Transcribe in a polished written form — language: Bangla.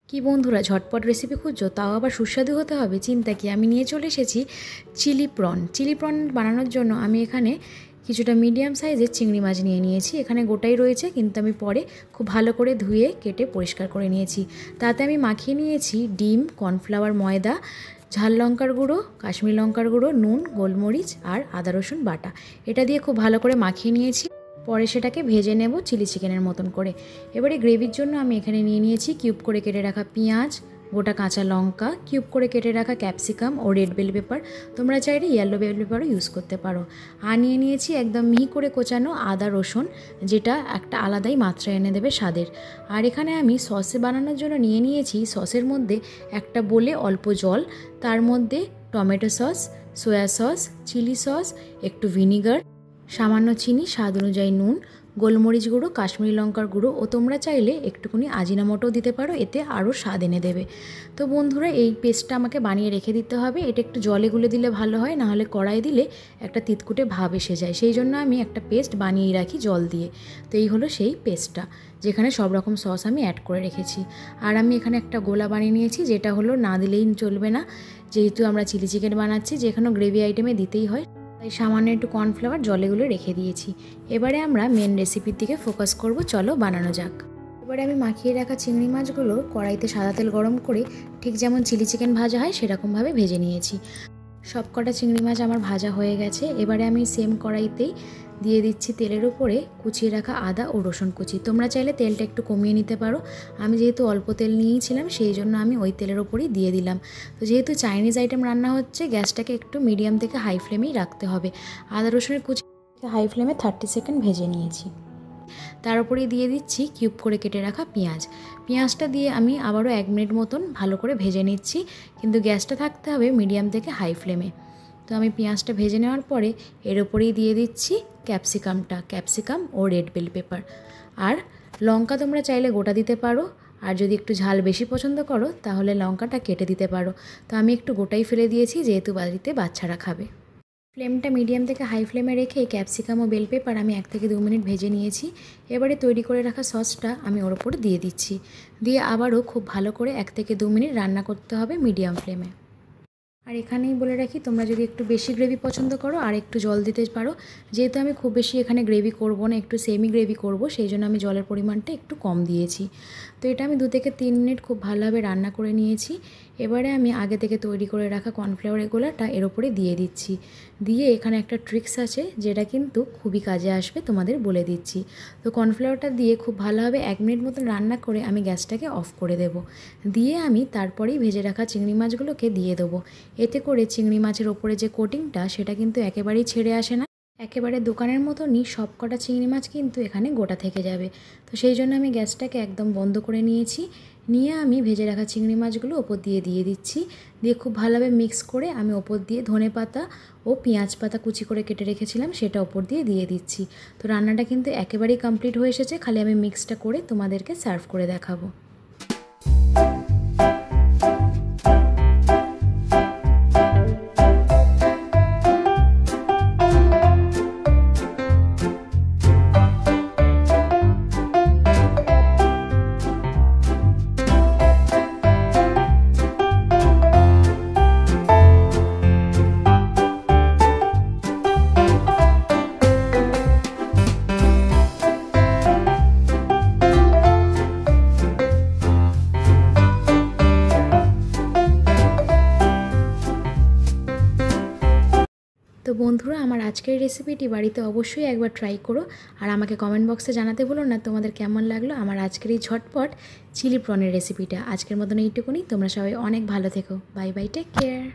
কি বন্ধুরা, ঝটপট রেসিপি খুঁজছো, তাও আবার সুস্বাদু হতে হবে? চিন্তা কি, আমি নিয়ে চলে এসেছি চিলি প্রন। চিলি প্রন বানানোর জন্য আমি এখানে কিছুটা মিডিয়াম সাইজের চিংড়ি মাছ নিয়ে নিয়েছি। এখানে গোটাই রয়েছে, কিন্তু আমি পরে খুব ভালো করে ধুয়ে কেটে পরিষ্কার করে নিয়েছি। তাতে আমি মাখিয়ে নিয়েছি ডিম, কর্নফ্লাওয়ার, ময়দা, ঝাল লঙ্কার গুঁড়ো, কাশ্মীরি লঙ্কার গুঁড়ো, নুন, গোলমরিচ আর আদা রসুন বাটা। এটা দিয়ে খুব ভালো করে মাখিয়ে নিয়েছি। পরে সেটাকে ভেজে নেব চিলি চিকেনের মতন করে। এবারে গ্রেভির জন্য আমি এখানে নিয়ে নিয়েছি কিউব করে কেটে রাখা পেঁয়াজ, গোটা কাঁচা লঙ্কা, কিউব করে কেটে রাখা ক্যাপসিকাম ও রেড বেল পেপার। তোমরা চাইলে ইয়েলো বেল পেপারও ইউজ করতে পারো। আর নিয়ে নিয়েছি একদম মিহি করে কোচানো আদা রসুন, যেটা একটা আলাদাই মাত্রা এনে দেবে স্বাদের। আর এখানে আমি সসে বানানোর জন্য নিয়ে নিয়েছি সসের মধ্যে একটা বোলে অল্প জল, তার মধ্যে tomato sauce, soya sauce, chilli sauce, একটু ভিনিগার, সামান্য চিনি, স্বাদ অনুযায়ী নুন, গোলমরিচ গুঁড়ো, কাশ্মীরি লঙ্কার গুঁড়ো ও তোমরা চাইলে একটুখানি আজিনামোটোও দিতে পারো, এতে আরও স্বাদ এনে দেবে। তো বন্ধুরা, এই পেস্টটা আমাকে বানিয়ে রেখে দিতে হবে। এটা একটু জলে গুলে দিলে ভালো হয়, নাহলে কড়াই দিলে একটা তিতকুটে ভাব এসে যায়। সেই জন্য আমি একটা পেস্ট বানিয়েই রাখি জল দিয়ে। তো এই হলো সেই পেস্টটা, যেখানে সব রকম সস আমি অ্যাড করে রেখেছি। আর আমি এখানে একটা গোলা বানিয়ে নিয়েছি, যেটা হলো না দিলেই চলবে না, যেহেতু আমরা চিলি চিকেন বানাচ্ছি, যেখানেও গ্রেভি আইটেমে দিতেই হয়। তাই সামান্য একটু কর্নফ্লাওয়ার জলেগুলো রেখে দিয়েছি। এবারে আমরা মেন রেসিপির দিকে ফোকাস করব, চলো বানানো যাক। এবারে আমি মাখিয়ে রাখা চিংড়ি মাছগুলো কড়াইতে সাদা তেল গরম করে ঠিক যেমন চিলি চিকেন ভাজা হয় সেরকমভাবে ভেজে নিয়েছি। সব কটা চিংড়ি মাছ আমার ভাজা হয়ে গেছে। এবারে আমি সেম কড়াইতেই দিয়ে দিচ্ছি তেলের উপরে কুচিয়ে রাখা আদা ও রসুন কুচি। তোমরা চাইলে তেলটা একটু কমিয়ে নিতে পারো। আমি যেহেতু অল্প তেল নিয়েছিলাম, সেই জন্য আমি ওই তেলের ওপরেই দিয়ে দিলাম। তো যেহেতু চাইনিজ আইটেম রান্না হচ্ছে, গ্যাসটাকে একটু মিডিয়াম থেকে হাই ফ্লেমেই রাখতে হবে। আদা রসুনের কুচি হাই ফ্লেমে 30 সেকেন্ড ভেজে নিয়েছি। তার উপরেই দিয়ে দিচ্ছি কিউব করে কেটে রাখা পেঁয়াজ। পেঁয়াজটা দিয়ে আমি আবারও 1 মিনিট মতন ভালো করে ভেজে নিচ্ছি, কিন্তু গ্যাসটা থাকতে হবে মিডিয়াম থেকে হাই ফ্লেমে। তো আমি পেঁয়াজটা ভেজে নেওয়ার পরে এর ওপরেই দিয়ে দিচ্ছি ক্যাপসিকাম ও রেড বেল পেপার। আর লঙ্কা তোমরা চাইলে গোটা দিতে পারো, আর যদি একটু ঝাল বেশি পছন্দ করো তাহলে লঙ্কাটা কেটে দিতে পারো। তো আমি একটু গোটাই ফেলে দিয়েছি, যেহেতু বাড়িতে বাচ্চারা খাবে। ফ্লেমটা মিডিয়াম থেকে হাই ফ্লেমে রেখে ক্যাপসিকাম ও বেল পেপার আমি 1 থেকে 2 মিনিট ভেজে নিয়েছি। এবারে তৈরি করে রাখা সসটা আমি ওর ওপর দিয়ে দিচ্ছি। দিয়ে আবারও খুব ভালো করে 1 থেকে 2 মিনিট রান্না করতে হবে মিডিয়াম ফ্লেমে। আর এখানেই বলে রাখি, তোমরা যদি একটু বেশি গ্রেভি পছন্দ করো আর একটু জল দিতে পারো। যেহেতু আমি খুব বেশি এখানে গ্রেভি করব না, একটু সেমি গ্রেভি করব, সেই জন্য আমি জলের পরিমাণটা একটু কম দিয়েছি। তো এটা আমি 2 থেকে 3 মিনিট খুব ভালোভাবে রান্না করে নিয়েছি। এবারে আমি আগে থেকে তৈরি করে রাখা কর্নফ্লাওয়ারের গোলাটা এর ওপরে দিয়ে দিচ্ছি। দিয়ে এখানে একটা ট্রিক্স আছে, যেটা কিন্তু খুবই কাজে আসবে, তোমাদের বলে দিচ্ছি। তো কর্নফ্লাওয়ারটা দিয়ে খুব ভালোভাবে 1 মিনিট মতন রান্না করে আমি গ্যাসটাকে অফ করে দেব। দিয়ে আমি তারপরেই ভেজে রাখা চিংড়ি মাছগুলোকে দিয়ে দেবো। এতে করে চিংড়ি মাছের ওপরে যে কোটিংটা, সেটা কিন্তু একেবারেই ছেড়ে আসে না। একেবারে দোকানের মতনই সব কটা চিংড়ি মাছ কিন্তু এখানে গোটা থেকে যাবে। তো সেই জন্য আমি গ্যাসটাকে একদম বন্ধ করে নিয়েছি। নিয়ে আমি ভেজে রাখা চিংড়ি মাছগুলো ওপর দিয়ে দিচ্ছি। দিয়ে খুব ভালোভাবে মিক্স করে আমি ওপর দিয়ে ধনেপাতা ও পেঁয়াজ পাতা কুচি করে কেটে রেখেছিলাম, সেটা ওপর দিয়ে দিচ্ছি। তো রান্নাটা কিন্তু একেবারেই কমপ্লিট হয়ে এসেছে, খালি আমি মিক্সটা করে তোমাদেরকে সার্ভ করে দেখাবো। তো বন্ধুরা, আমার আজকের রেসিপিটি বাড়িতে অবশ্যই একবার ট্রাই করো। আর আমাকে কমেন্ট বক্সে জানাতে ভুলো না তোমাদের কেমন লাগলো আমার আজকের এই ঝটপট চিলি প্রনের রেসিপিটা। আজকের মতন এইটুকুনি। তোমরা সবাই অনেক ভালো থেকো। Bye bye, take care.